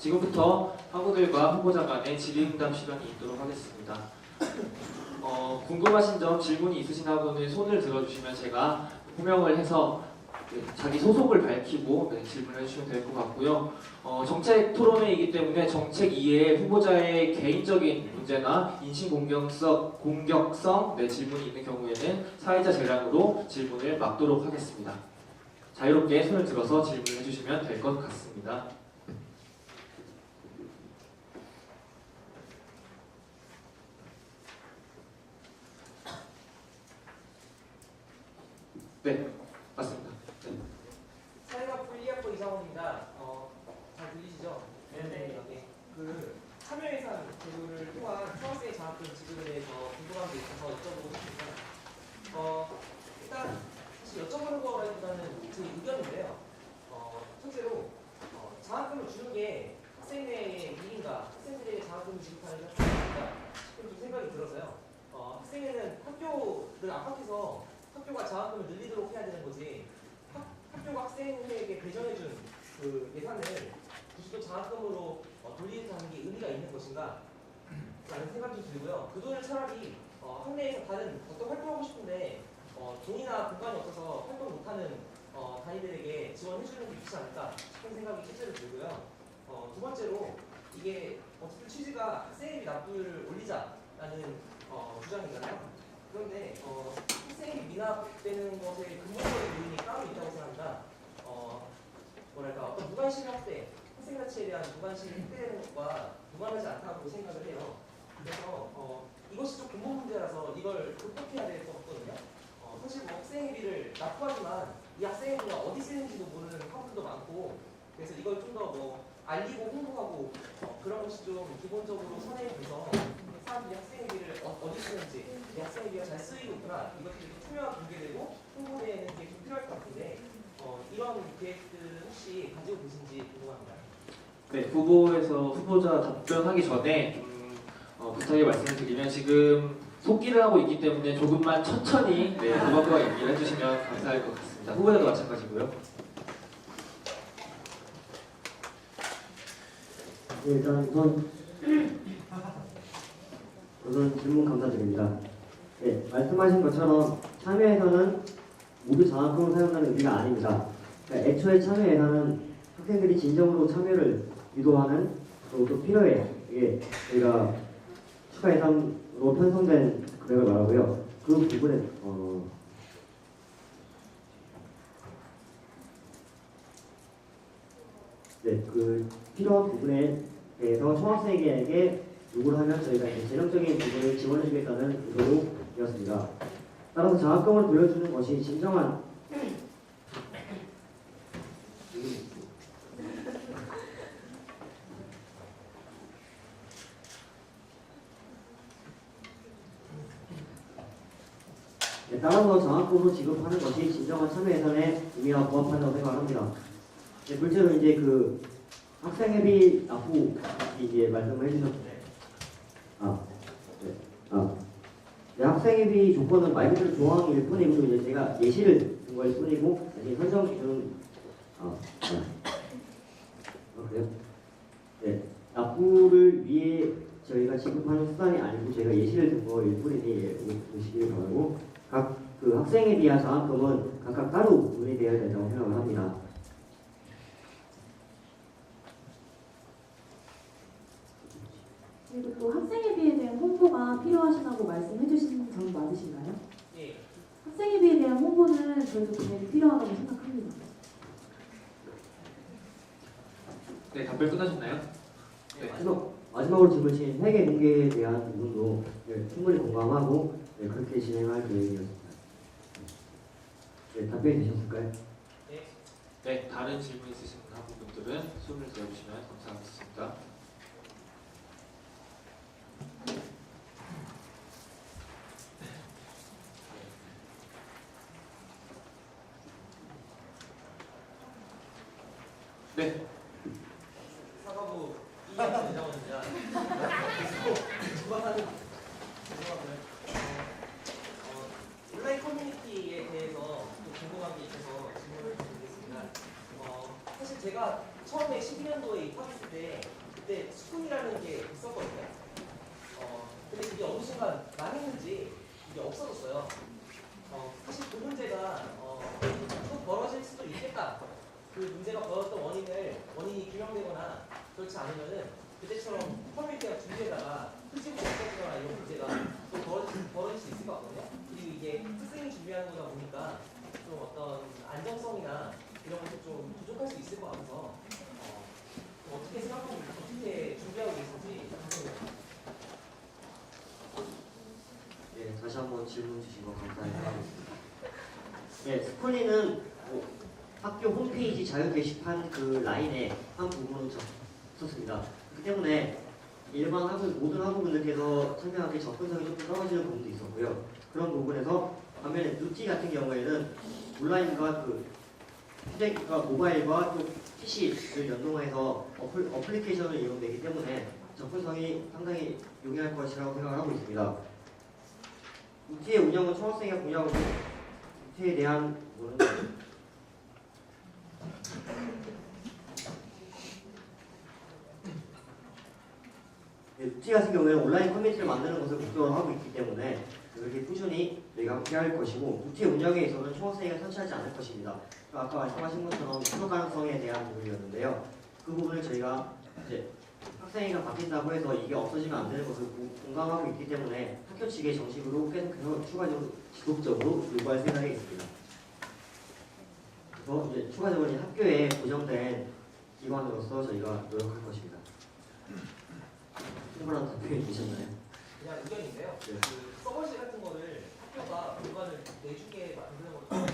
지금부터 학우들과 후보자 간의 질의응답 시간이 있도록 하겠습니다. 궁금하신 점, 질문이 있으신 학우는 손을 들어주시면 제가 호명을 해서 자기 소속을 밝히고 질문을 해주시면 될 것 같고요. 정책 토론회이기 때문에 정책 이외에 후보자의 개인적인 문제나 인신 공격성 질문이 있는 경우에는 사회자 재량으로 질문을 막도록 하겠습니다. 자유롭게 손을 들어서 질문을 해주시면 될 것 같습니다. 네, 맞습니다. 네. 사회가 분리학부 이상원입니다. 잘 들리시죠? 네네. 그 참여 예산 제도를 통한 수학생 장학금 지급에 대해서 궁금한 게 있어서 여쭤보고 싶습니다. 일단 사실 여쭤보는 거라기보다는 제 의견인데요. 첫째로 장학금을 주는 게 학생회의 일인가, 학생들에게 장학금을 지급하는 게 학생인가 싶은 좀 생각이 들어서요. 학생회는 학교를 압박해서 학교가 장학금을 늘리도록 해야 되는 거지, 학교가 학생에게 배정해준 그 예산을 부수도 장학금으로 돌리는 게 의미가 있는 것인가 라는 생각이 좀 들고요. 그 돈을 차라리 학내에서 다른 어떤 활동하고 싶은데 돈이나 공간이 없어서 활동 못하는 단위들에게 지원해주는 게 좋지 않을까 싶은 생각이 실제로 들고요. 두 번째로 이게 어쨌든 취지가 학생회비 납부를 올리자라는 주장이잖아요. 그런데 학생이 미납되는 것에 근본적인 요인이 따로 있다고 생각합니다. 뭐랄까 어떤 무관심 확대, 학생 가치에 대한 무관심이 확대되는 것과 무관하지 않다고 생각을 해요. 그래서 이것이 좀 근본 문제라서 이걸 극복해야 될 것 같거든요. 사실 뭐 학생회비를 납부하지만 이 학생회비가 어디 쓰는지도 모르는 학부들도 많고, 그래서 이걸 좀 더 뭐 알리고 홍보하고 그런 것이 좀 기본적으로 선행이 돼서 사람들이 학생회비를 어디 쓰는지, 이 학생회비가 잘 쓰이고 있구나, 이것들이 투명하게 공개되고 홍보되는 게 좀 필요할 것 같은데 이런 계획들은 혹시 가지고 계신지 궁금합니다. 네, 후보자 답변하기 전에 부탁의 말씀을 드리면 지금 속기를 하고 있기 때문에 조금만 천천히 후보가 얘기를 해주시면 감사할 것 같습니다. 후보자도 마찬가지고요. 네, 일단 우선 질문 감사드립니다. 네, 말씀하신 것처럼 참여예산은 모두 장학금을 사용하는 의미가 아닙니다. 그러니까 애초에 참여예산은 학생들이 진정으로 참여를 유도하는, 그리고 또 필요해 이게 저희가 추가 예산으로 편성된 금액을 말하고요. 그 부분에 그 필요한 부분에 대해서 총학생에게 요구를 하면 저희가 재정적인 부분을 지원해주겠다는 의도로 되었습니다. 따라서 장학금을 돌려주는 것이 진정한 따라서 장학금으로 지급하는 것이 진정한 참여 예산의 의미와 부합한다고 생각합니다. 둘째로 이제 그 학생회비 납부 이제 말씀을 해주셨는데, 학생회비 조건은 말 그대로 조항일 뿐이고 이제 제가 예시를 든 거일 뿐이고 사실 선정 기준은 그래요? 네, 납부를 위해 저희가 지급하는 수단이 아니고 제가 예시를 든 거일 뿐이니 보시길 바라고, 각 그 학생회비와 장학금은 각각 따로 논의되어야 된다고 생각을 합니다. 그리고 또 학생회비에 대한 홍보가 필요하시다고 말씀해 주신 점 맞으신가요? 예. 학생회비에 대한 홍보는 저희도 당연히 필요하다고 생각합니다. 네, 답변 끝나셨나요? 네. 마지막으로 질문하신 회계 공개에 대한 부분도 충분히 공감하고 그렇게 진행할 계획이었습니다. 네, 답변이 되셨을까요? 네, 다른 질문 있으신 학우분들은 손을 들어주시면 감사하겠습니다. 네. 사과부 이해한 대장원입니다. 죄송하고요. 온라인 커뮤니티에 대해서 또 궁금한 게 있어서 질문을 드리겠습니다. 사실 제가 처음에 12년도에 입학했을 때 게 있었거든요. 근데 그게 어느 순간 망했는지 이게 없어졌어요. 사실 그 문제가 또 벌어질 수도 있겠다. 그 문제가 벌어졌던 원인이 규명되거나 그렇지 않으면은 그때처럼 커뮤니티가 준비에다가 흐지고 없어지거나 이런 문제가 또 벌어질 수 있을 것 같거든요. 그리고 이게 학생이 준비하는 거다 보니까 좀 어떤 안정성이나 이런 것도 좀 부족할 수 있을 것 같아서 어떻게 생각하고 어떻게 준비하고 계신지 궁금해요. 네, 다시 한번 질문 주신 거 감사해요. 네, 스쿨리는 학교 홈페이지 자유 게시판 그 라인에 한 부분을 썼습니다. 그렇기 때문에 일반 모든 학우분들께서 참여하기 접근성이 조금 떨어지는 부분도 있었고요. 그런 부분에서 반면에 누티 같은 경우에는 온라인과 휴대기과 모바일과 또 PC를 연동해서 어플리케이션을 이용되기 때문에 접근성이 상당히 용이할 것이라고 생각을 하고 있습니다. 누티의 운영은 총학생이 공유하고 누티에 대한 부분은 누티 같은 경우에는 온라인 커뮤니티를 만드는 것을 목적으로 하고 있기 때문에 이렇게 꾸준히 저희가 함께할 것이고 누티의 운영에 있어서는 총학생이 선취하지 않을 것입니다. 아까 말씀하신 것처럼 추적 가능성에 대한 부분이었는데요. 그 부분을 저희가 이제 학생회가 바뀐다고 해서 이게 없어지면 안 되는 것을 공감하고 있기 때문에 학교 측에 정식으로 계속해서 추가적으로 지속적으로 요구할 생각이 있습니다. 그래서 이제 추가적으로 이 학교에 고정된 기관으로서 저희가 노력할 것입니다. 충분한 답변이 되셨나요? 그냥 의견인데요. 네. 그 서버실 같은 거를 학교가 공간을 내주게 만드는 것도 좋아요.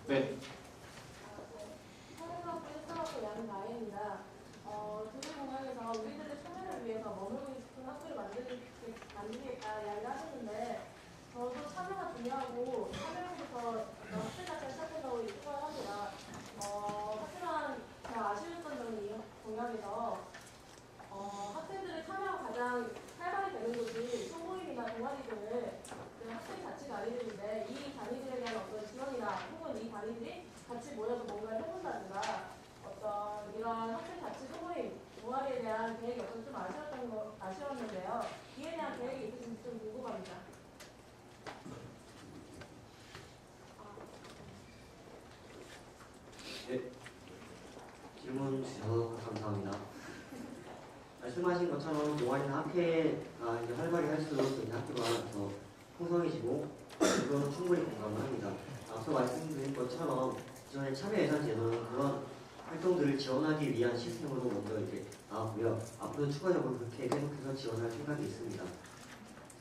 네. 사회가 불쌍하고 양 나입니다. 두분 공항에서 우리들의 참여를 위해서 머물고 싶은 학교를 만들겠다 이야기를 하셨는데 저도 참여가 중요하고 참여부터 학생 자체를 시작해서 생각을 합니다. 하지만 더 아쉬웠던 점은 이 공약에서 학생들의 참여가 가장 활발히 되는 곳이 소모임이나 동아리들을 학생 자치가 아니는데 이 단위들에 대한 어떤 지원이나 혹은 이 단위들이 같이 모여서 뭔가를 해본다든가 어떤 이런 학생 자치 소모임 동아리에 대한 계획이 없어서 좀 아쉬웠는데요. 이에 대한 계획이 있으신지 좀 궁금합니다. 네. 질문 주셔서 감사합니다. 말씀하신 것처럼 동아리나 학회가 이제 활발히 할수록 이제 학교가 더 풍성해지고 이거는 충분히 공감을 합니다. 앞서 말씀드린 것처럼 기존의 참여 예산 제도는 그런 활동들을 지원하기 위한 시스템으로 먼저 이제 나왔고요. 앞으로 추가적으로 그렇게 계속해서 지원할 생각이 있습니다.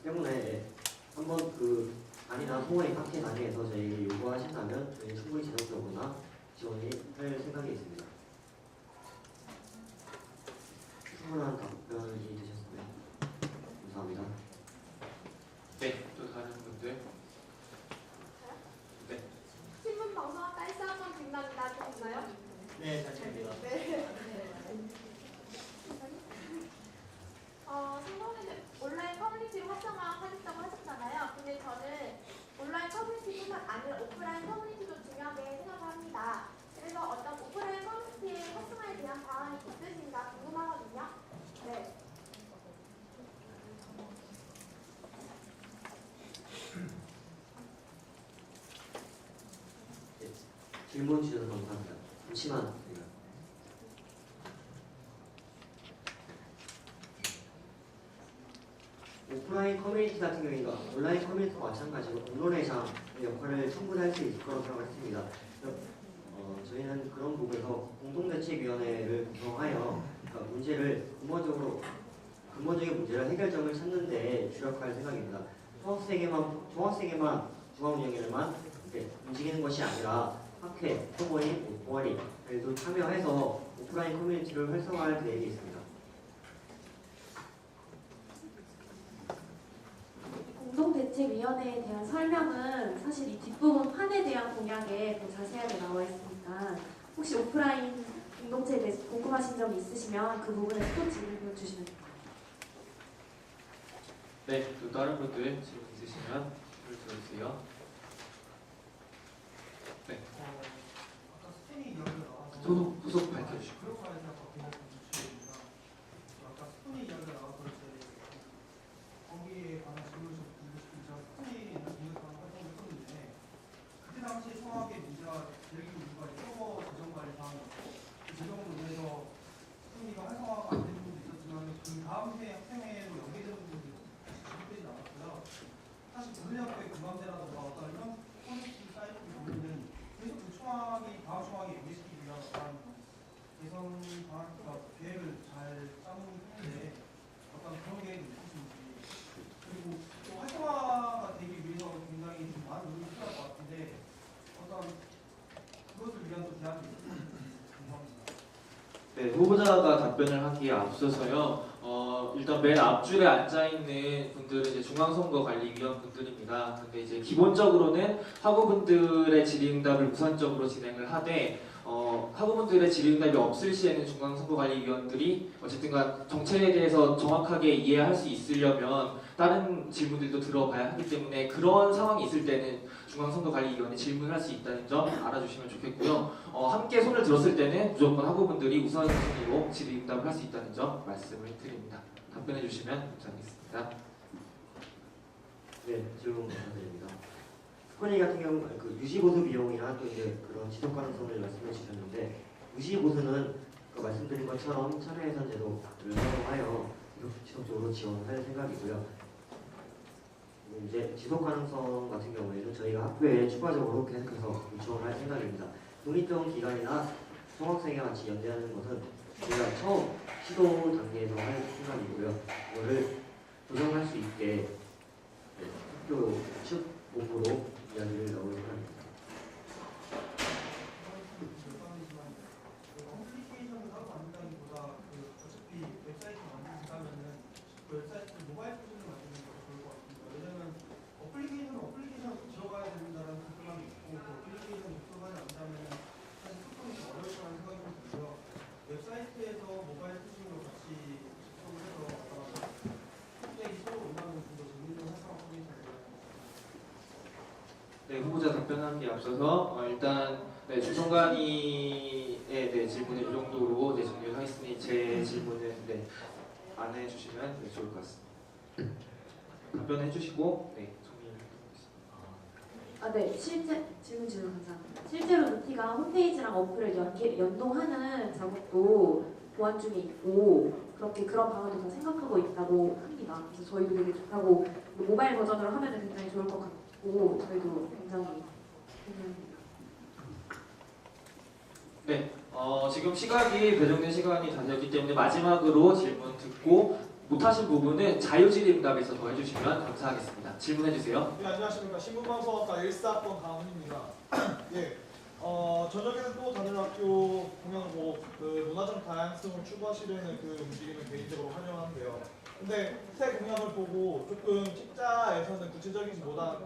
때문에 한번 그 단위나 소모임 학회 단위에서 저희 요구하신다면 저희 충분히 지속적으로나 지원이 할 생각이 있습니다. 충분한 답변이 되셨습니다. 감사합니다. 네. 또 다른 분들. 네. 신문 방송학과 1사학번 김남입니다. 들리나요? 네, 잘 들립니다. 네. 신부님들 온라인 커뮤니티를 활성화하겠다고 하셨잖아요. 근데 저는 온라인 커뮤니티뿐만 아니라 오프라인 커뮤니티도 중요하게 생각합니다. 그래서 어떤 오프라인 커뮤니티의 활성화에 대한 방안이 있으신가 궁금하거든요. 네. 네. 질문 주셔서 감사합니다. 잠시만 저희가 오프라인 커뮤니티 같은 경우가 온라인 커뮤니티와 마찬가지로 언론회장의 역할을 충분히 할 수 있을 거라고 생각했습니다. 저희는 그런 부분에서 공동대책위원회를 구성하여 그러니까 문제를 근본적인 문제를 해결점을 찾는 데 주력할 생각입니다. 총학생회만 중앙운영위원회만 이렇게 움직이는 것이 아니라 학회, 소모임, 동아리들도 참여해서 오프라인 커뮤니티를 활성화할 계획이 있습니다. 공동대책위원회에 대한 설명은 사실 이 뒷부분 판에 대한 공약에 더 자세하게 나와 있으니까 혹시 오프라인 공동체에 대해서 궁금하신 점이 있으시면 그 부분에 또 질문 주시면 됩니다. 네, 또 다른 분들 질문 있으시면 손을 들어주세요. 네, 아까 스푼이 이야기가 나와서 후속 밝혀주시고. 그룹화에서 아까 그냥 주시입니다. 아까 스푼이 이야기가 나와서 이제 거기에 관한 질문을 좀 드리고 싶은데 제가 스푼이 있는 공격하는 활동을 했었는데 그때 당시 성악의 문제가 제일 큰 이유가 서버 재정 관리 사항이었고 그 재정으로 인해서 스푼이가 활성화가 안 되는 부분도 있었지만 그 다음 해 학생회로 연계되는 부분도 지속되지 않았고요. 사실 고등학교의 공감대라던가 어떤 이런 콘텐츠 사이트를 보면은 계속 그 초항이 다음 초항에 연계시키기 위한 어떤 개선 방안과 계획을 잘 짜는 편인데 어떤 그런 계획이 있으신지 그리고 또 활성화가 되기 위해서 굉장히 좀 많은 노력이 필요할 것 같은데 어떤 그것을 위한 또 대안이 있으신지 궁금합니다. 네, 후보자가 답변을 하기에 앞서서요. 일단 맨 앞줄에 앉아 있는 분들은 이제 중앙선거관리위원 분들입니다. 근데 이제 기본적으로는 학우분들의 질의응답을 우선적으로 진행을 하되 학우분들의 질의응답이 없을 시에는 중앙선거관리위원들이 어쨌든간 정책에 대해서 정확하게 이해할 수 있으려면 다른 질문들도 들어봐야 하기 때문에 그런 상황이 있을 때는 중앙선거관리위원회 질문할 수 있다는 점 알아주시면 좋겠고요. 함께 손을 들었을 때는 무조건 학우분들이 우선순위로 질의응답을 할 수 있다는 점 말씀을 드립니다. 답변해 주시면 감사하겠습니다. 네, 질문 감사드립니다. 스코니 같은 경우 그 유지보수 비용이나 또 이제 그런 지속 가능성을 말씀해 주셨는데 유지보수는 그 말씀드린 것처럼 참여예산 제도를 활용하여 지속적으로 지원할 생각이고요. 그리고 이제 지속 가능성 같은 경우에는 저희가 학교에 추가적으로 계속해서 요청을 할 생각입니다. 독립적 기관이나 성학생회와 같이 연대하는 것은 저희가 처음 시도 단계에서 할 생각이고요. 그거를 조정할 수 있게 학교 측 본부로 이야기를 나올 생각입니다. 어플리케이션을 따로 만든다기보다 어차피 웹사이트 만드신다면은 그 웹사이트 모바일 버전을 만드는 게 좋을 것 같습니다. 왜냐면 어플리케이션을 들어가야 된다는 불편함이 있고 그 어플리케이션이 들어가지 않다면 사실 소통이 좀 어려울 거라는 생각이 좀 들고요. 웹사이트에서 모바일 소식으로 같이 접속을 해서 갑자기 서로 온다면 좀 더 재밌는 활성화 포인트가 되어야 네, 후보자 답변하기에 앞서서 일단 네, 주성관이의 질문을 이 정도로 정리를 하겠으니 제 질문은 안 해주시면 좋을 것 같습니다. 답변해 주시고 정리하겠습니다. 네, 질문 감사합니다. 실제로 노티가 홈페이지랑 어플을 연동하는 작업도 보완 중에 있고 그런 방안도 다 생각하고 있다고 합니다. 그래서 저희도 되게 좋다고 모바일 버전으로 하면 굉장히 좋을 것 같고 저희도 굉장히 네, 지금 시각이 배정된 시간이 다 되었기 때문에 마지막으로 질문 듣고 못하신 부분은 자유질의응답에서 더 해주시면 감사하겠습니다. 질문해 주세요. 네, 안녕하십니까. 신문방송학과 1사학번 강훈입니다. 예, 저녁에는 또 다른 학교 공연고 그 문화적 다양성을 추구하시려는 그 움직임을 개인적으로 환영하는데요. 근데 새 공약을 보고 조금 책자에서는 구체적이지보다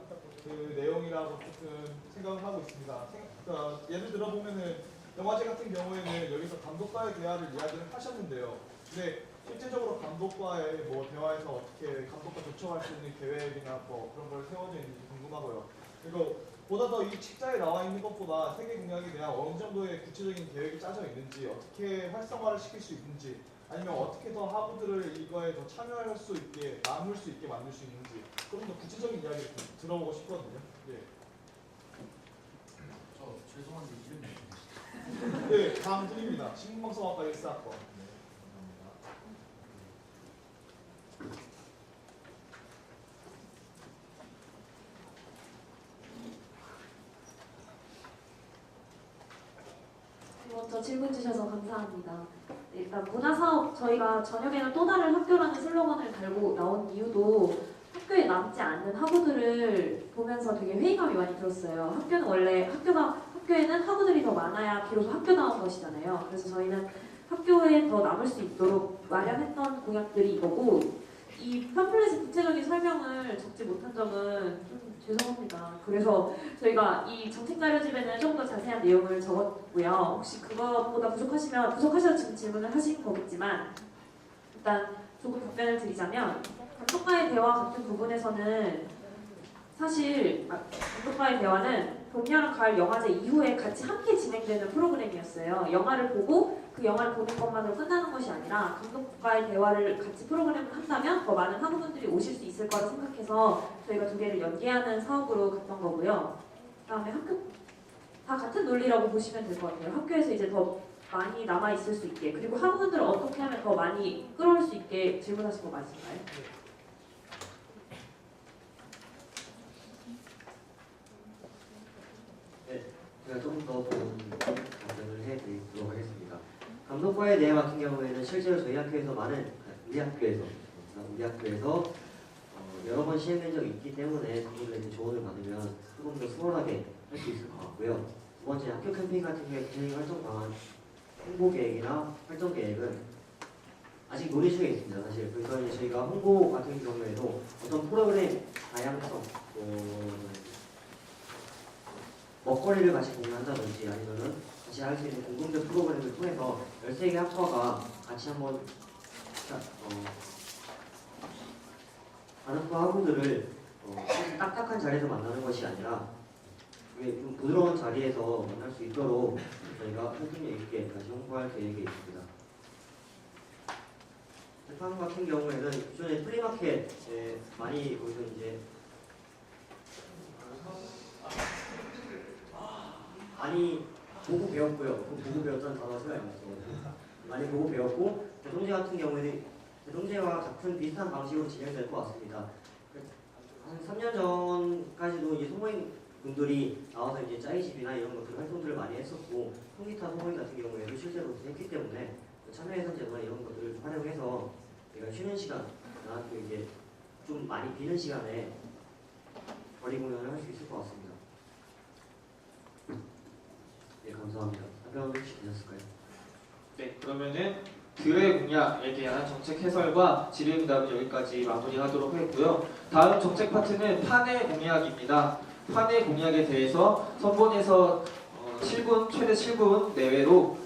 그 내용이라고 조금 생각을 하고 있습니다. 그러니까 예를 들어 보면은 영화제 같은 경우에는 여기서 감독과의 대화를 이야기를 하셨는데요. 근데 실제적으로 감독과의 대화에서 어떻게 감독과 접촉할 수 있는 계획이나 그런 걸 세워져 있는지 궁금하고요. 그리고 보다 더 이 책자에 나와 있는 것보다 세계 공약에 대한 어느 정도의 구체적인 계획이 짜져 있는지, 어떻게 활성화를 시킬 수 있는지, 아니면 어떻게 더 하부들을 이거에 더 참여할 수 있게, 남을 수 있게 만들 수 있는지 좀 더 구체적인 이야기를 들어보고 싶거든요. 예. 저 죄송한데 이름이 네, 강훈입니다. 신문방송학과 1사학번. 먼저 질문 주셔서 감사합니다. 네, 일단 문화사업 저희가 저녁에는 또 다른 학교라는 슬로건을 달고 나온 이유도 학교에 남지 않는 학우들을 보면서 되게 회의감이 많이 들었어요. 학교는 원래 학교에는 학우들이 더 많아야 비로소 학교다운 것이잖아요. 그래서 저희는 학교에 더 남을 수 있도록 마련했던 공약들이 이거고 이 팜플렛의 구체적인 설명을 적지 못한 점은 좀 죄송합니다. 그래서 저희가 이 정책 자료집에는 좀 더 자세한 내용을 적었고요. 혹시 그거보다 부족하셔서 지금 질문을 하신 거겠지만 일단 조금 답변을 드리자면 감독과의 대화 같은 부분에서는 사실 감독과의 대화는 봄, 여름, 가을 영화제 이후에 같이 함께 진행되는 프로그램이었어요. 영화를 보고 그 영화를 보는 것만으로 끝나는 것이 아니라 감독과의 대화를 같이 프로그램을 한다면 더 많은 학우분들이 오실 수 있을 거라 생각해서 저희가 두 개를 연계하는 사업으로 갔던 거고요. 그다음에 학교 다 같은 논리라고 보시면 될 것 같아요. 학교에서 이제 더 많이 남아 있을 수 있게, 그리고 학우분들을 어떻게 하면 더 많이 끌어올 수 있게 질문하신 거 맞으신가요? 제가 조금 더 답변을 해드리도록 하겠습니다. 감독과의 대화 같은 경우에는 실제로 저희 학교에서 우리 학교에서 여러 번 시행된 적이 있기 때문에 그분들에게 조언을 받으면 조금 더 수월하게 할 수 있을 것 같고요. 두 번째, 학교 캠페인 같은 경우에 구체적인 활동 방안, 홍보 계획이나 활동 계획은 아직 논의 중에 있습니다. 사실 그래서 이제 저희가 홍보 같은 경우에도 어떤 프로그램 다양성, 먹거리를 같이 공유한다든지 아니면은 같이 할 수 있는 공동체 프로그램을 통해서 13개 학과가 같이 한번 다른 학과 학우들을 딱딱한 자리에서 만나는 것이 아니라 좀 부드러운 자리에서 만날 수 있도록 저희가 설득력 있게 다시 홍보할 계획이 있습니다. 재판 같은 경우에는 기존에 프리마켓 많이 보시면 이제 많이 보고 배웠고요. 보고 배웠다는 단어가 생각이 안 났어요. 많이 보고 배웠고 대동제 같은 경우에는 대동제와 같은 비슷한 방식으로 진행될 것 같습니다. 한 3년 전까지도 이제 소모임분들이 나와서 이제 짜이집이나 이런 것들 활동들을 많이 했었고 통기타 소모임 같은 경우에도 실제로 했기 때문에 참여예산제도나 이런 것들을 좀 활용해서 내가 쉬는 시간, 또 이제 좀 많이 비는 시간에 거리 공연을 할 수 있을 것 같습니다. 네, 감사합니다. 답변 혹시 되셨을까요? 네, 그러면은 교회 공약에 대한 정책 해설과 질의응답은 여기까지 마무리하도록 하겠고요. 다음 정책 파트는 판의 공약입니다. 판의 공약에 대해서 선본에서 7분, 최대 7분 내외로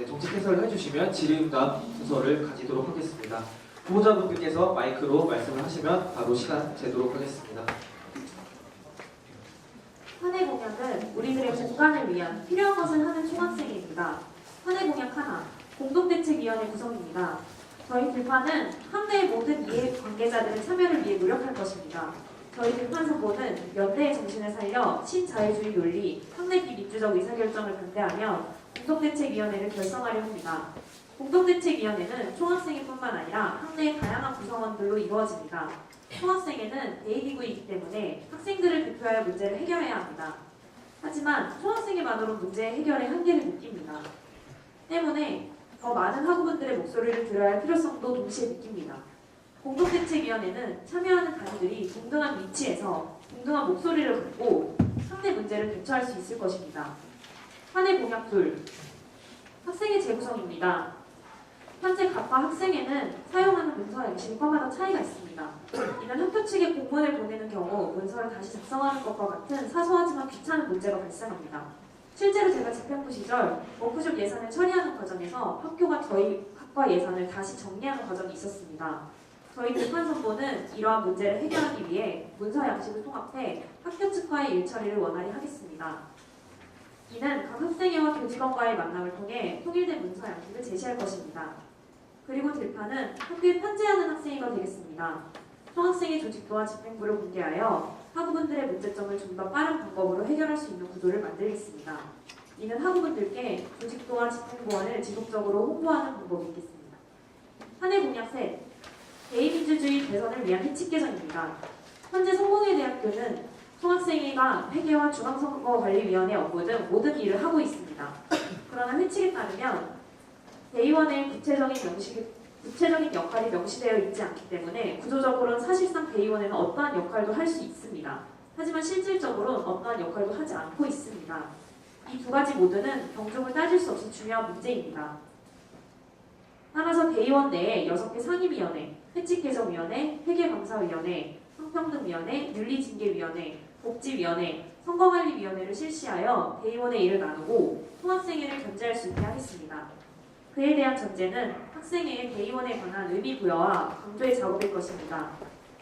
정책 해설을 해주시면 질의응답 순서를 가지도록 하겠습니다. 후보자분들께서 마이크로 말씀을 하시면 바로 시간 재도록 하겠습니다. 판의 공약은 우리들의 공간을 위한 필요한 것을 하는 총학생입니다. 판의 공약 하나, 공동대책위원회 구성입니다. 저희 들판은 학내의 모든 이해관계자들의 참여를 위해 노력할 것입니다. 저희 들판 선보는 연대의 정신을 살려 신자유주의 논리, 학내 비민주적 의사결정을 반대하며 공동대책위원회를 결성하려 합니다. 공동대책위원회는 총학생회 뿐만 아니라 학내의 다양한 구성원들로 이루어집니다. 총학생회는 대의기구이기 때문에 학생들을 대표하여 문제를 해결해야 합니다. 하지만 총학생회만으로 문제 해결의 한계를 느낍니다. 때문에 더 많은 학우분들의 목소리를 들어야 할 필요성도 동시에 느낍니다. 공동대책위원회는 참여하는 단위들이 동등한 위치에서 동등한 목소리를 갖고 학내 문제를 대처할 수 있을 것입니다. 판의 공약 둘, 학생회 재구성입니다. 현재 각과 학생회는 사용하는 문서 양식이 과마다 차이가 있습니다. 이는 학교 측에 공문을 보내는 경우 문서를 다시 작성하는 것과 같은 사소하지만 귀찮은 문제가 발생합니다. 실제로 제가 집행부 시절 워크숍 예산을 처리하는 과정에서 학교가 저희 학과 예산을 다시 정리하는 과정이 있었습니다. 저희 들판 선보는 이러한 문제를 해결하기 위해 문서 양식을 통합해 학교 측과의 일처리를 원활히 하겠습니다. 이는 각 학생회와 교직원과의 만남을 통해 통일된 문서 양식을 제시할 것입니다. 그리고 들판은 학교에 편제하는 학생회가 되겠습니다. 총학생회 조직도와 집행부를 공개하여 학우분들의 문제점을 좀 더 빠른 방법으로 해결할 수 있는 구도를 만들겠습니다. 이는 학우분들께 조직도와 집행보안을 지속적으로 홍보하는 방법이 있겠습니다. 판의 공약 셋, 대의민주주의 개선을 위한 해칙 개선입니다. 현재 성공회대학교는 총학생회가 회계와 중앙선거관리위원회 업무 등 모든 일을 하고 있습니다. 그러나 회칙에 따르면 대의원의 구체적인 역할이 명시되어 있지 않기 때문에 구조적으로는 사실상 대의원에는 어떠한 역할도 할 수 있습니다. 하지만 실질적으로는 어떠한 역할도 하지 않고 있습니다. 이 두 가지 모두는 경중을 따질 수 없이 중요한 문제입니다. 따라서 대의원 내에 6개 상임위원회, 회칙개정위원회, 회계감사위원회, 성평등위원회, 윤리징계위원회, 복지위원회, 선거관리위원회를 실시하여 대의원의 일을 나누고 총학생회를 견제할 수 있게 하겠습니다. 그에 대한 전제는 학생회의 대의원에 관한 의미 부여와 강조의 작업일 것입니다.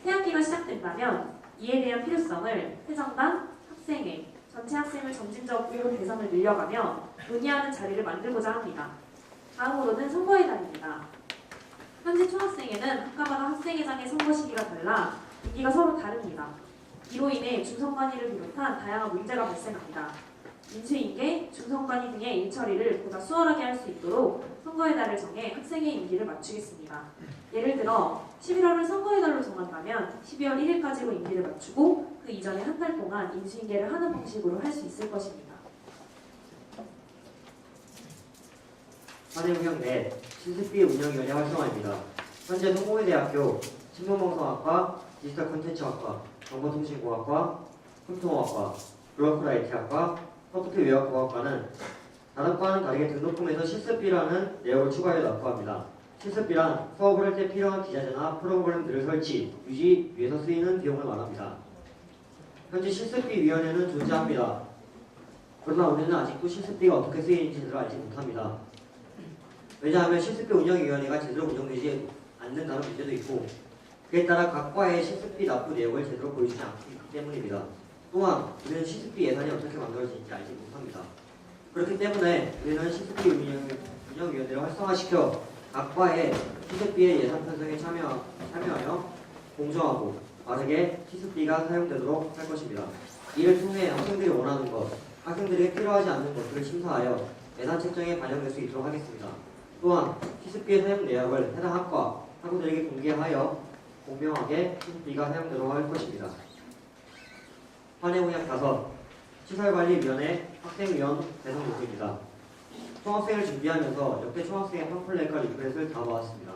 새학기가 시작된다면 이에 대한 필요성을 회장단, 학생회, 전체 학생을 점진적으로 대상을 늘려가며 논의하는 자리를 만들고자 합니다. 다음으로는 선거회단입니다. 현재 총학생회는 학과마다 학생회장의 선거 시기가 달라 임기가 서로 다릅니다. 이로 인해 중선관위를 비롯한 다양한 문제가 발생합니다. 인수인계, 중선관위 등의 일처리를 보다 수월하게 할 수 있도록 선거의 달을 정해 학생회 임기를 맞추겠습니다. 예를 들어 11월을 선거의 달로 정한다면 12월 1일까지로 임기를 맞추고 그 이전에 한 달 동안 인수인계를 하는 방식으로 할 수 있을 것입니다. 한해운영 내 신습비 운영위원회 활성화입니다. 현재 성공회대학교 신문방송학과, 디지털 콘텐츠학과, 정보통신공학과, 컴퓨터공학과, 블로컬 IT학과, 소프트웨어공학과는 다른 과는 다르게 등록금에서 실습비라는 내용을 추가해 납부합니다. 실습비란 수업을 할 때 필요한 기자재나 프로그램들을 설치, 유지 위해서 쓰이는 비용을 말합니다. 현재 실습비위원회는 존재합니다. 그러나 우리는 아직도 실습비가 어떻게 쓰이는지를 알지 못합니다. 왜냐하면 실습비 운영위원회가 제대로 운영되지 않는다는 문제도 있고 그에 따라 각 과의 실습비 납부 내역을 제대로 보여주지 않기 때문입니다. 또한 우리는 실습비 예산이 어떻게 만들어지는지 알지 못합니다. 그렇기 때문에 우리는 실습비 운영위원회를 활성화시켜 각 과의 실습비의 예산 편성에 참여하여 공정하고 빠르게 실습비가 사용되도록 할 것입니다. 이를 통해 학생들이 원하는 것, 학생들에게 필요하지 않는 것들을 심사하여 예산 책정에 반영될 수 있도록 하겠습니다. 또한 실습비의 사용 내역을 해당 학과, 학우들에게 공개하여 공명하게 실습비가 사용되도록 할 것입니다. 환해공약 5. 시설관리위원회 학생위원 배정 요구입니다. 총학생을 준비하면서 역대 총학생의 팜플렛과 리플렛을 다 모았습니다.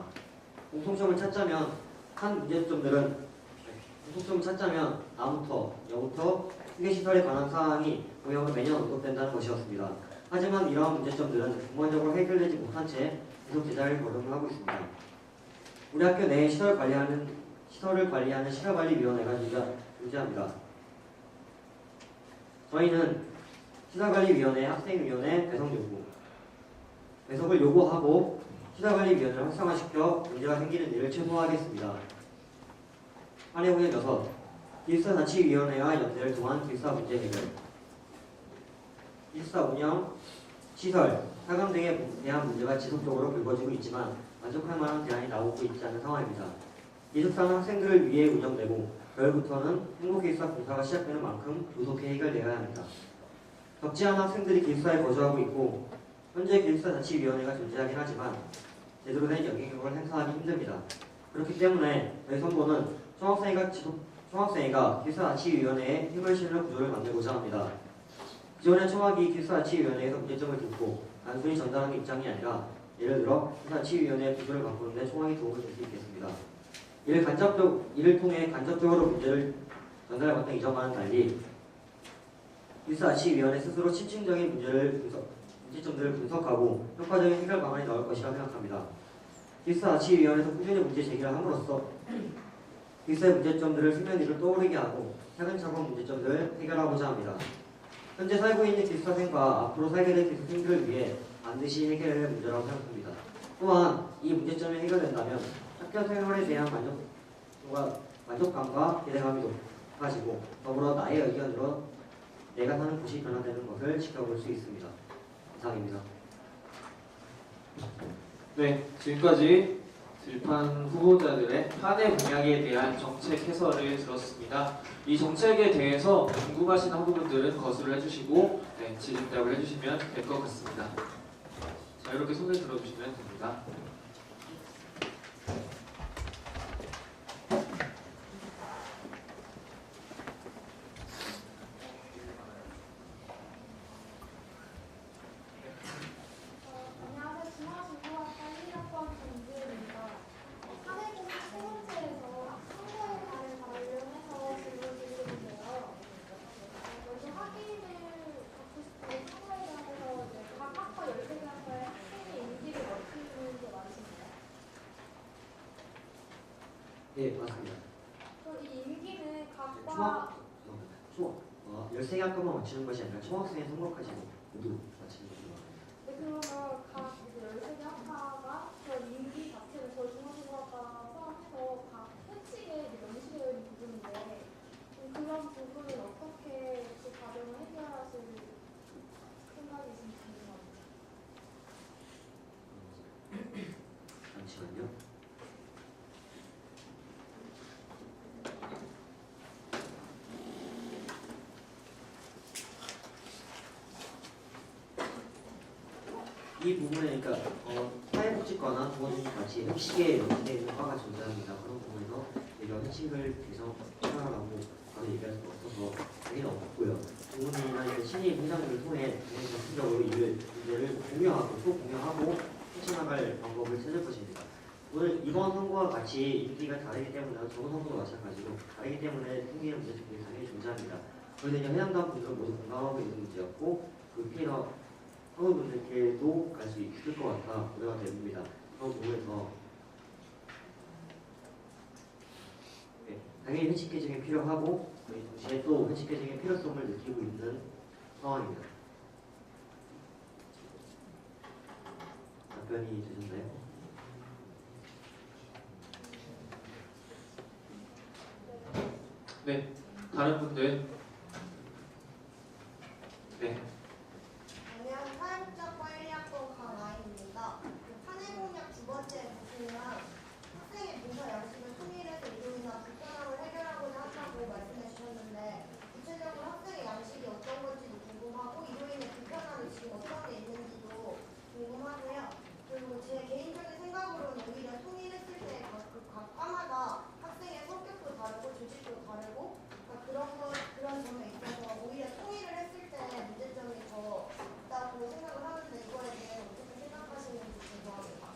공통점을 찾자면 나부터 여부터 휴게시설에 관한 사항이 공약으로 매년 언급된다는 것이었습니다. 하지만 이러한 문제점들은 근본적으로 해결되지 못한 채 계속 제자리를 거듭하고 있습니다. 우리 학교 내에 시설을 관리하는 시설관리위원회가 존재합니다. 저희는 시설관리위원회, 학생위원회 배석을 요구하고 시설관리위원회를 활성화시켜 문제가 생기는 일을 최소화하겠습니다. 한해공약 6. 기숙사자치위원회와 연대를 통한 기숙사 문제 해결. 기숙사 운영, 시설, 사감 등에 대한 문제가 지속적으로 불거지고 있지만 만족할 만한 대안이 나오고 있지 않은 상황입니다. 기숙사는 학생들을 위해 운영되고 겨울부터는 행복기숙사 공사가 시작되는 만큼 조속히 해결되어야 합니다. 적지 않은 학생들이 기숙사에 거주하고 있고 현재 기숙사자치위원회가 존재하긴 하지만 제대로 된 영향력을 행사하기 힘듭니다. 그렇기 때문에 저희 선보는 총학생회가 기숙사자치위원회에 힘을 실는 구조를 만들고자 합니다. 기존의 총학이 기숙사자치위원회에서 문제점을 듣고 단순히 전달하는 입장이 아니라 예를 들어 기숙사자치위원회의 구조를 바꾸는 데 총학이 도움을 줄 수 있겠습니다. 이를 통해 간접적으로 문제를 전달받던 이전과는 달리 기숙사자치위원회 스스로 심층적인 문제점들을 분석하고 효과적인 해결 방안이 나올 것이라 생각합니다. 기숙사자치위원회에서 꾸준히 문제 제기를 함으로써 기숙사의 문제점들을 수면 위로 떠오르게 하고 차근차근 문제점들을 해결하고자 합니다. 현재 살고 있는 기숙사생과 앞으로 살게 될 기숙생들을 위해 반드시 해결해야 할 문제라고 생각합니다. 또한 이 문제점이 해결된다면 학교 생활에 대한 만족감과 기대감이 높아지고 더불어 나의 의견으로 내가 사는 곳이 변화되는 것을 지켜볼 수 있습니다. 이상입니다. 네, 지금까지 들판 후보자들의 한해 공약에 대한 정책 해설을 들었습니다. 이 정책에 대해서 궁금하신 학우분들은 거수를 해주시고 질의응답을 해주시면 될 것 같습니다. 자, 이렇게 손을 들어주시면 됩니다. 안녕하세요. 중앙신고학과 1학번 정지은입니다. 사내공학 세 번째에서 선거의 달을 관련해서 질문드리는데요. 먼저 확인을 받고 싶은 선거에 대해서 각 학과 13개 학과의 학생의 임기를 맞추는 게 맞습니다. 예, 맞습니다. 그럼 이 임기는 각과 13개 학과만 맞추는 것이 아니라 총학생의 선거까지 모두 맞추는 것입니다. 네, 그러면 각 13개 학과가 그 임기 자체를 저희 중앙신고학과 포함해서 각 회칙에 명시되어 이 부분에 그러니까 사회복지과나 보건이 같이 회식에 연계되어 있는 과가 존재합니다. 그런 부분에서 저희가 회식을 계속 생각하고 바로 얘기할 수 없어서 당연히 없고요. 부분이나 이제 신입 회장들을 통해 전체적으로 이를 문제를 공유하고 또 공유하고 헤쳐나갈 방법을 찾을 것입니다. 오늘 이번 선거와 같이 임기가 다르기 때문에 저번 선거도 마찬가지로 다르기 때문에 생기는 문제점이 당연히 존재합니다. 그래서 이제 해당당 분들은 모두 공감하고 있는 문제였고 그 피해자 선거분들께도 갈 수 있을 것 같아 우려가 됩니다. 그런 부분에서 네, 당연히 회식 개정이 필요하고 동시에 또 회식 개정의 필요성을 느끼고 있는 상황입니다. 답변이 되셨나요? 네, 다른 분들. 네, 안녕, 사회복지학과 1학번 강아입니다. 판례 공약 두 번째 보시면 학생의 문서 양식을 통일해서 이동이나 불편함을 해결하고자 한다고 말씀해 주셨는데 구체적으로 학생의 양식이 어떤 건지도 궁금하고 이동인의 불편함이 지금 어떤 게 있는지도 궁금하고요. 그리고 제 개인적인 생각으로는 오히려 통일했을 때 각 과마다 학생의 성격도 다르고 조직도 다르고 그런 점에 있어서 오히려 통일을 했을 때 문제점이 더 있다고 생각을 하는데 이거에 대해 어떻게 생각하시는지 궁금합니다.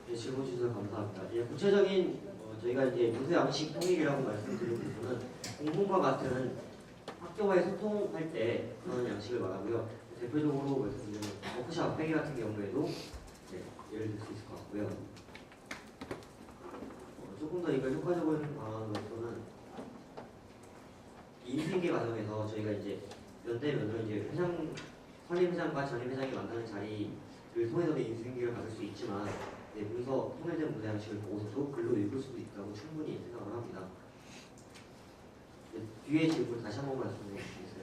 네, 질문 주셔서 감사합니다. 예, 구체적인 저희가 이제 문서 양식 통일이라고 말씀드린 부분은 공부과 같은 학교와의 소통할 때 그런 양식을 말하고요. 대표적으로 말씀드리면 워크샵 회계 같은 경우에도 네, 예를 들 수 있을 것 같고요. 조금 더 이걸 효과적으로 방안으로서는 인수인계 과정에서 저희가 이제 연대면은 이제 선임회장과 전임회장이 만나는 자리를 통해서도 인수인계를 받을 수 있지만 네, 문서 통일된 문서 양식을 보고서도 글로 읽을 수도 있다고 충분히 생각을 합니다. 네, 뒤에 질문 다시 한 번 말씀해 주시겠어요?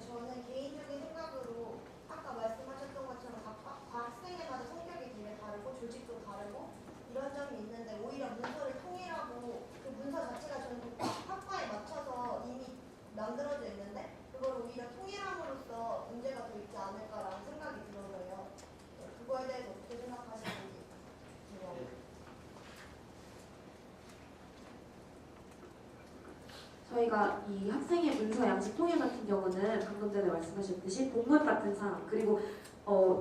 저는 개인적인 생각으로 아까 말씀하셨던 것처럼 각 학생마다 성격이 되게 다르고 조직도 다르고 이런 점이 있는데 오히려 문서를 통일하고 그 문서 자체가 저는 학과에 맞춰서 이미 만들어져 있는데 그걸 오히려 통일함으로써 문제가 더 있지 않을까라는 생각이 들어서요. 그거에 대해서 어떻게 생각하시는지 궁금합니다. 저희가 이 학생의 문서 양식 통일 같은 경우는 방금 전에 말씀하셨듯이 공문 같은 사항 그리고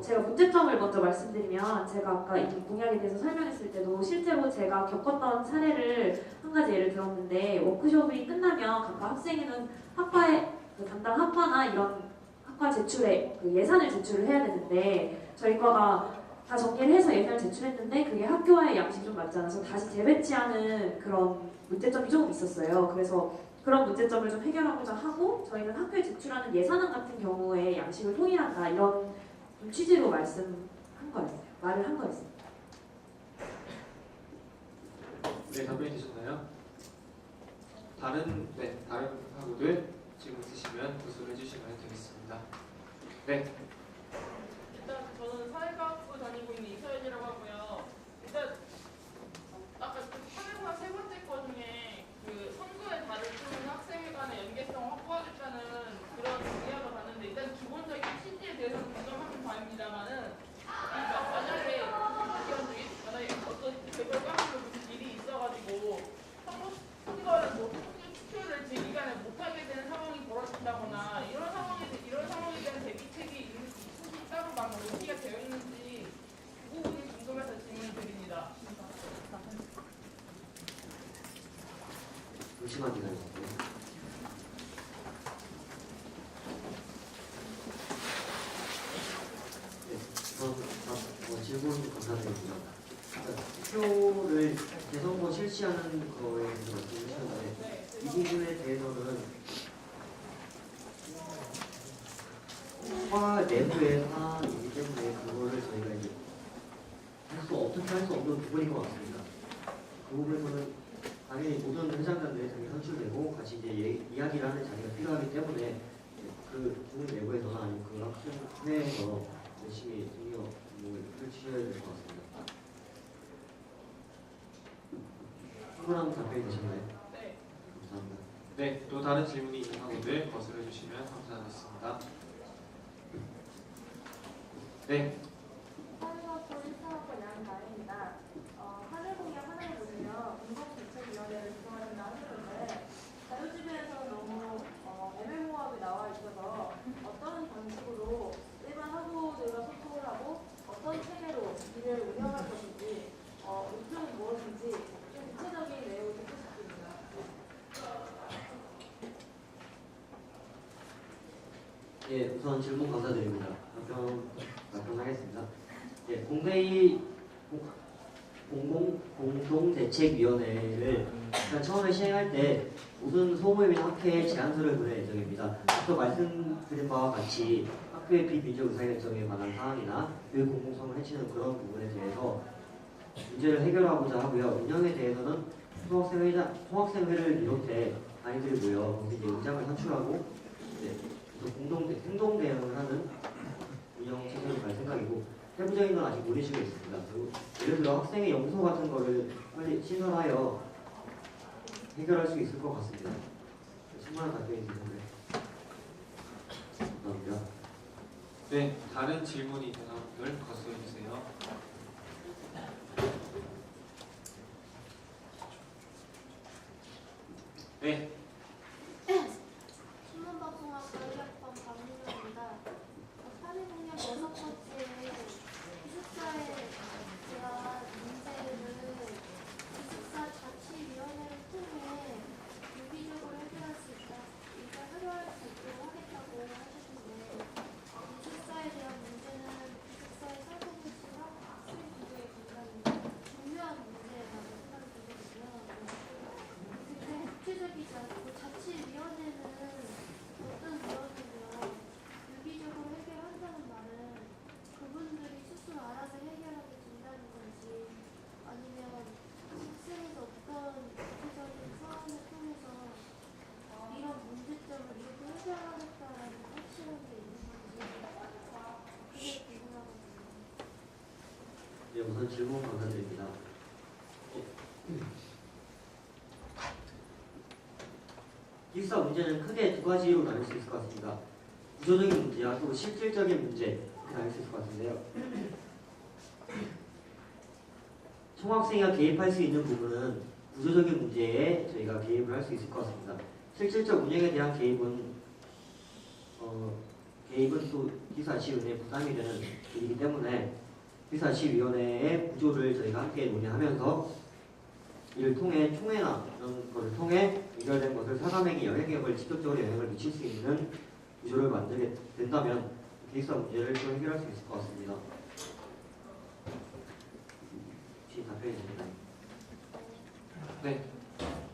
제가 문제점을 먼저 말씀드리면 제가 아까 이 공약에 대해서 설명했을 때도 실제로 제가 겪었던 사례를 한 가지 예를 들었는데 워크숍이 끝나면 각각 학생회는 학과의 그 담당 학과나 이런 학과 제출에 그 예산을 제출을 해야 되는데 저희 과가 다 정리를 해서 예산을 제출했는데 그게 학교와의 양식이 좀 맞지 않아서 다시 재배치하는 그런 문제점이 조금 있었어요. 그래서 그런 문제점을 좀 해결하고자 하고 저희는 학교에 제출하는 예산안 같은 경우에 양식을 통일한다 이런 취지로 말을 한 거였습니다. 네, 답변이 되셨나요? 다른 학우들 질문 있으시면 구술해 주시면 되겠습니다. 네, 일단 저는 사회과학부 다니고 있는 이서연이라고 하고요. 일단 아까 그 사회과학 세 번째 거 중에 그 선거에 다루는 학생회 간의 연계성 확보하겠다는 그런 이야기가 봤는데 일단 기본적인 취지에 대해서는 공감하는 바입니다만은 만약에 어떤 개별 과목으로 무슨 일이 있어가지고 선거는 뭐 투표를 제 기간에 못하게 되는 상황이 벌어진다거나 이런 상황에 대한 대비책이 따로 막 논의가 되어 있는지 그 부분이 궁금해서 질문 드립니다. 잠시만 기다려주세요. 네, 질문 감사드립니다. 투표를 대선거 실시하는 거에 대해서 말씀하셨는데 이 부분에 대해서는 과 내부의 사안이기 때문에 그거를 저희가 이제 어떻게 할 수 없는 부분인 것 같습니다. 그 부분에서는 당연히 모든 회장단들이 당연히 선출되고 같이 이제 이야기를 하는 자리가 필요하기 때문에 그 부분 내부에서나 아니면 그 학생회에서 열심히 등록을 펼치셔야 될 것 같습니다. 충분한 답변이 되셨나요? 네. 감사합니다. 네, 또 다른 질문이 있는 학우들 거슬러 주시면 감사하겠습니다. 네, 사회학과 1사학번 양나입니다. 하늘공약 하나를 보시면 공동대책위원회를 구성하신다 하셨는데 자료집에서 너무 애매모호하게 나와 있어서 어떤 방식으로 일반 학우들과 소통을 하고 어떤 체계로 일을 운영할 것인지 목표는 무엇인지 좀 구체적인 내용을 듣고 싶습니다. 예, 우선 질문 감사드립니다. 답변하겠습니다. 예, 공동대책위원회를 일단 처음에 시행할 때 우선 소모임이나 학회에 제안서를 보낼 예정입니다. 앞서 말씀드린 바와 같이 학교의 비민족 의사결정에 관한 사항이나 그 공공성을 해치는 그런 부분에 대해서 문제를 해결하고자 하고요. 운영에 대해서는 총학생회를 비롯해 아이들이 모여 거기서 이제 의장을 선출하고 행동 대응을 하는 운영 체제로 갈 생각이고 세부적인 건 아직 모르시고 있습니다. 그리고 예를 들어 학생의 영수 같은 거를 빨리 신설하여 해결할 수 있을 것 같습니다. 충분한 답변이 있는데 감사합니다. 네, 다른 질문이 있는 학우들 거슬러 주세요. 네, 신문방송학과 1학번 박민정입니다. 사회공약 6번째 기숙사에 대한 문제를 기숙사 자치위원회를 통해 유기적으로 해결할 수 있다. 이걸 해결할 수 있도록 하겠다고 하셨는데 기숙사에 대한 문제는 기숙사의 살고 계신 학생 분들의 굉장히 중요한 문제라고 생각이 들거든요. 근데 구체적이지 않고 자치위원회는 어떤 위원회며 유기적으로 해결한다는 말은 그분들이 스스로 알아서 해결하게 된다는 건지 아니면 학생에서 어떤 구체적인 사안을 통해서 이런 문제점을 이렇게 해결하겠다라는 확실한 게 있는 건지 그게 궁금하거든요. 네, 우선 질문 감사드립니다. 기숙사 문제는 크게 두 가지로 나눌 수 있을 것 같습니다. 구조적인 문제와 또 실질적인 문제 이렇게 나눌 수 있을 것 같은데요. 총학생회가 개입할 수 있는 부분은 구조적인 문제에 저희가 개입을 할 수 있을 것 같습니다. 실질적 운영에 대한 개입은 또 기숙사자치위원회에 부담이 되는 일이기 때문에 기숙사자치위원회의 구조를 저희가 함께 논의하면서 이를 통해 총회나 이런 것을 통해 의결된 것을 사감에게 영향력을 직접적으로 영향을 미칠 수 있는 구조를 만들게 된다면 기숙사 문제를 좀 해결할 수 있을 것 같습니다. 혹시 답변이 됩니다. 네,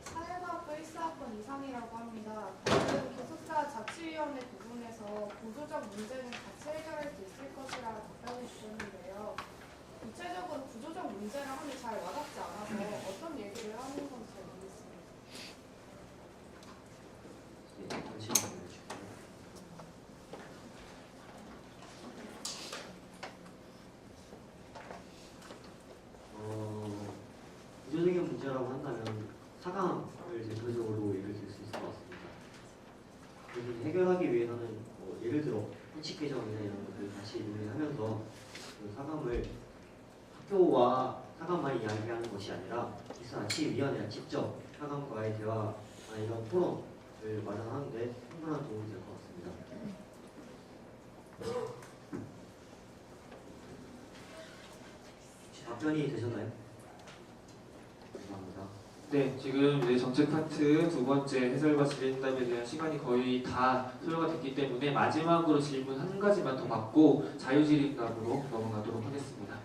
사회과학부 1사학번 이상이라고 합니다. 방금 기숙사 자치위원회 부분에서 구조적 문제는 같이 해결할 수 있을 것이라 답변해 주셨는데요. 구체적으로 구조적 문제를 하면 잘 와닿지 않아서 어떤 얘기를 하는 건지 잘 모르겠습니다. 네, 잠시만요. 구조적인 문제라고 한다면 사감을 대표적으로 예를 들 수 있을 것 같습니다. 그래서 해결하기 위해서는 예를 들어 한칙 개정이나 이런 것들을 다시 논의하면서 그 사감을 학교와 사감만 이야기하는 것이 아니라 기숙사자치위원회가 직접 사감과의 대화나 이런 토론을 마련하는데 충분한 도움이 될 것 같습니다. 혹시 답변이 되셨나요? 감사합니다. 네, 지금 이제 정책 파트 두 번째 해설과 질의응답에 대한 시간이 거의 다 소요가 됐기 때문에 마지막으로 질문 한 가지만 더 받고 자유질의응답으로 넘어가도록 하겠습니다.